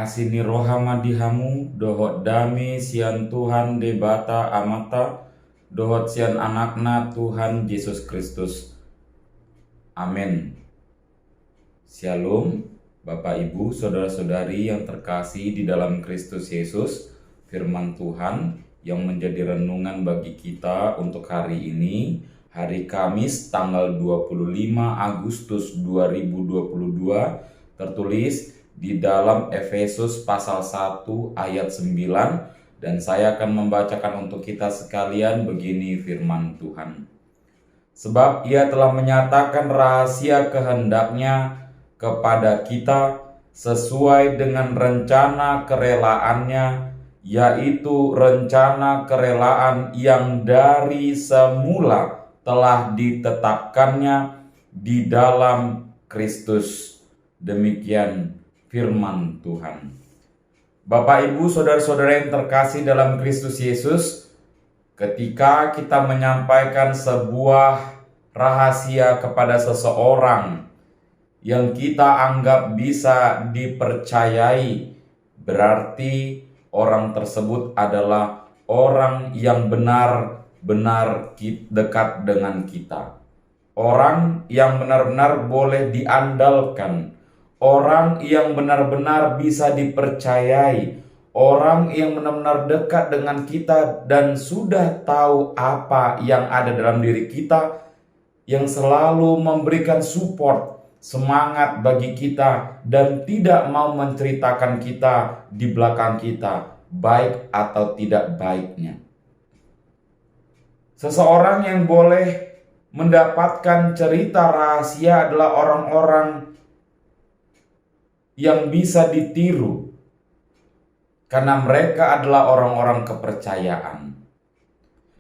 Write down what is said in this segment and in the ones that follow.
Asini rohama dihamu, dohot dame sian Tuhan debata amata, dohot sian anakna Tuhan Yesus Kristus. Amin. Shalom, Bapak Ibu, Saudara-saudari yang terkasih di dalam Kristus Yesus. Firman Tuhan yang menjadi renungan bagi kita untuk hari ini, hari Kamis tanggal 25 Agustus 2022, tertulis di dalam Efesus pasal 1 ayat 9, dan saya akan membacakan untuk kita sekalian begini firman Tuhan. Sebab ia telah menyatakan rahasia kehendaknya kepada kita sesuai dengan rencana kerelaannya, yaitu rencana kerelaan yang dari semula telah ditetapkannya di dalam Kristus. Demikian firman Tuhan. Bapak, Ibu, saudara-saudara yang terkasih dalam Kristus Yesus, ketika kita menyampaikan sebuah rahasia kepada seseorang yang kita anggap bisa dipercayai, berarti orang tersebut adalah orang yang benar-benar dekat dengan kita. Orang yang benar-benar boleh diandalkan. Orang yang benar-benar bisa dipercayai, orang yang benar-benar dekat dengan kita dan sudah tahu apa yang ada dalam diri kita, yang selalu memberikan support, semangat bagi kita, dan tidak mau menceritakan kita di belakang kita, baik atau tidak baiknya. Seseorang yang boleh mendapatkan cerita rahasia adalah orang-orang yang bisa ditiru, karena mereka adalah orang-orang kepercayaan.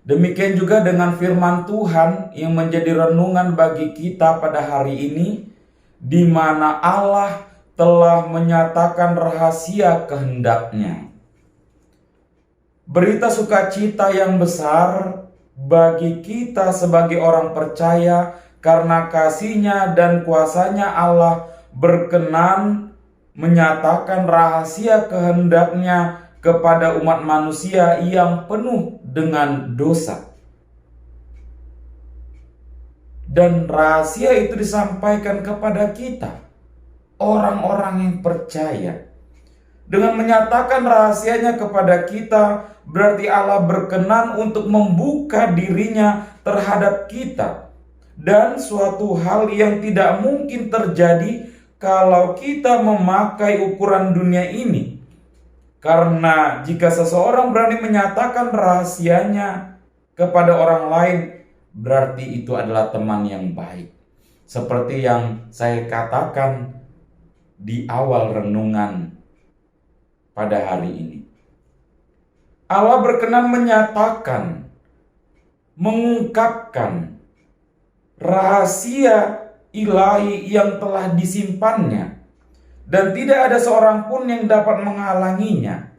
Demikian juga dengan firman Tuhan yang menjadi renungan bagi kita pada hari ini, di mana Allah telah menyatakan rahasia kehendaknya. Berita sukacita yang besar bagi kita sebagai orang percaya, karena kasih-Nya dan kuasa-Nya Allah berkenan menyatakan rahasia kehendaknya kepada umat manusia yang penuh dengan dosa. Dan rahasia itu disampaikan kepada kita, orang-orang yang percaya. Dengan menyatakan rahasianya kepada kita, berarti Allah berkenan untuk membuka diri-Nya terhadap kita. Dan suatu hal yang tidak mungkin terjadi kalau kita memakai ukuran dunia ini. Karena jika seseorang berani menyatakan rahasianya kepada orang lain, berarti itu adalah teman yang baik. Seperti yang saya katakan di awal renungan pada hari ini. Allah berkenan menyatakan, mengungkapkan rahasia ilahi yang telah disimpannya, dan tidak ada seorang pun yang dapat menghalanginya.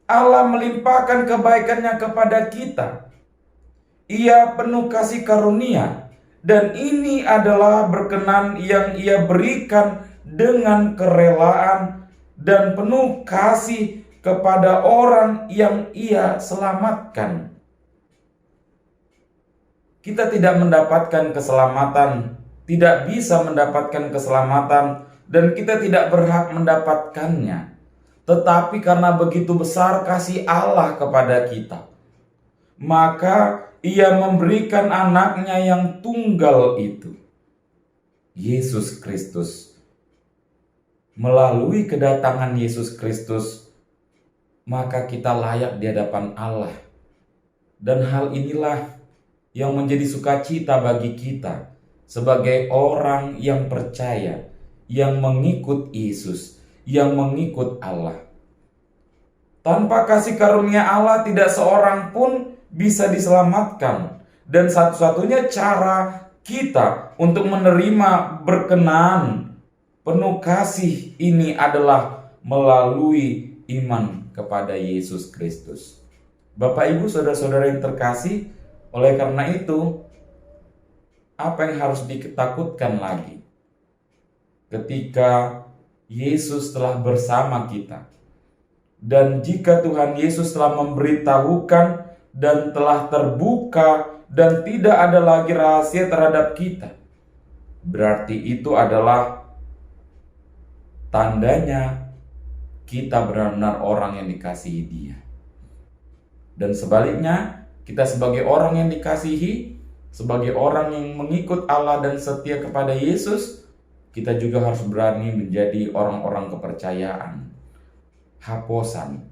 Allah melimpahkan kebaikan-Nya kepada kita. Ia penuh kasih karunia, dan ini adalah berkenan yang Ia berikan dengan kerelaan dan penuh kasih kepada orang yang Ia selamatkan. Kita tidak mendapatkan keselamatan, tidak bisa mendapatkan keselamatan, dan kita tidak berhak mendapatkannya. Tetapi karena begitu besar kasih Allah kepada kita, maka Ia memberikan anaknya yang tunggal itu, Yesus Kristus. Melalui kedatangan Yesus Kristus, maka kita layak di hadapan Allah. Dan hal inilah yang menjadi sukacita bagi kita sebagai orang yang percaya, yang mengikut Yesus, yang mengikut Allah. Tanpa kasih karunia Allah tidak seorang pun bisa diselamatkan. Dan satu-satunya cara kita untuk menerima berkenan penuh kasih ini adalah melalui iman kepada Yesus Kristus. Bapak, Ibu, saudara-saudara yang terkasih, oleh karena itu, apa yang harus ditakutkan lagi ketika Yesus telah bersama kita? Dan jika Tuhan Yesus telah memberitahukan dan telah terbuka dan tidak ada lagi rahasia terhadap kita, berarti itu adalah tandanya kita benar-benar orang yang dikasihi Dia. Dan sebaliknya, kita sebagai orang yang dikasihi, sebagai orang yang mengikut Allah dan setia kepada Yesus, kita juga harus berani menjadi orang-orang kepercayaan, haposan,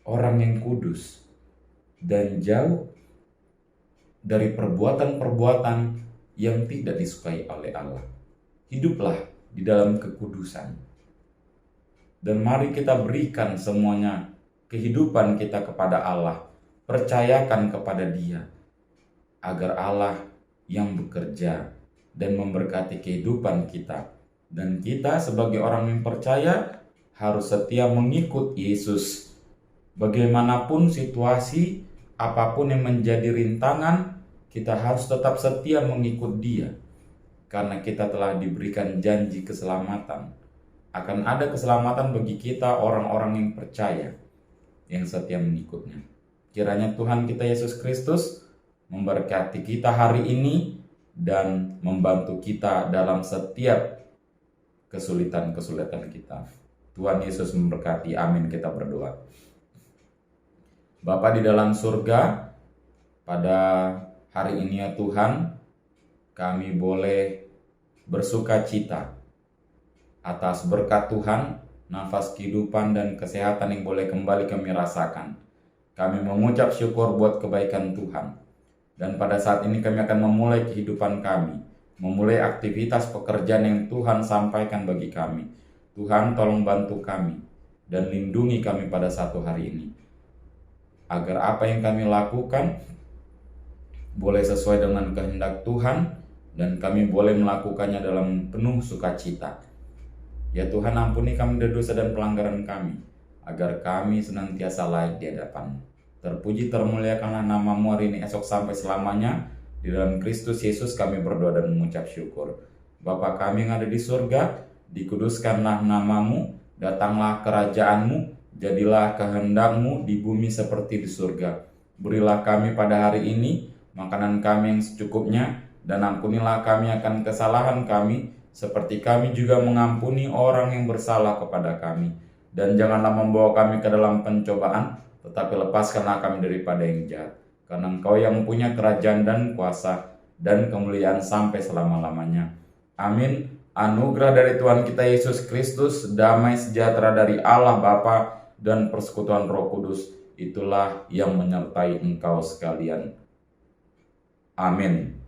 orang yang kudus, dan jauh dari perbuatan-perbuatan yang tidak disukai oleh Allah. Hiduplah di dalam kekudusan. Dan mari kita berikan semuanya kehidupan kita kepada Allah. Percayakan kepada Dia, agar Allah yang bekerja dan memberkati kehidupan kita. Dan kita sebagai orang yang percaya harus setia mengikut Yesus. Bagaimanapun situasi, apapun yang menjadi rintangan, kita harus tetap setia mengikut Dia. Karena kita telah diberikan janji keselamatan. Akan ada keselamatan bagi kita orang-orang yang percaya, yang setia mengikutnya. Kiranya Tuhan kita Yesus Kristus memberkati kita hari ini dan membantu kita dalam setiap kesulitan-kesulitan kita. Tuhan Yesus memberkati. Amin. Kita berdoa. Bapa di dalam surga, pada hari ini ya Tuhan, kami boleh bersuka cita atas berkat Tuhan, nafas kehidupan dan kesehatan yang boleh kembali kami rasakan. Kami mengucap syukur buat kebaikan Tuhan. Dan pada saat ini kami akan memulai kehidupan kami, memulai aktivitas pekerjaan yang Tuhan sampaikan bagi kami. Tuhan, tolong bantu kami dan lindungi kami pada satu hari ini, agar apa yang kami lakukan boleh sesuai dengan kehendak Tuhan dan kami boleh melakukannya dalam penuh sukacita. Ya Tuhan, ampuni kami dari dosa dan pelanggaran kami, agar kami senantiasa layak di hadapan. Terpuji termuliakanlah nama-Mu hari ini, esok sampai selamanya. Di dalam Kristus Yesus kami berdoa dan mengucap syukur. Bapa kami yang ada di surga, dikuduskanlah nama-Mu, datanglah kerajaan-Mu, jadilah kehendak-Mu di bumi seperti di surga. Berilah kami pada hari ini makanan kami yang secukupnya, dan ampunilah kami akan kesalahan kami, seperti kami juga mengampuni orang yang bersalah kepada kami. Dan janganlah membawa kami ke dalam pencobaan, tetapi lepaskanlah kami daripada yang jahat. Karena Engkau yang punya kerajaan dan kuasa dan kemuliaan sampai selama-lamanya. Amin. Anugerah dari Tuhan kita Yesus Kristus, damai sejahtera dari Allah Bapa dan persekutuan Roh Kudus, itulah yang menyertai engkau sekalian. Amin.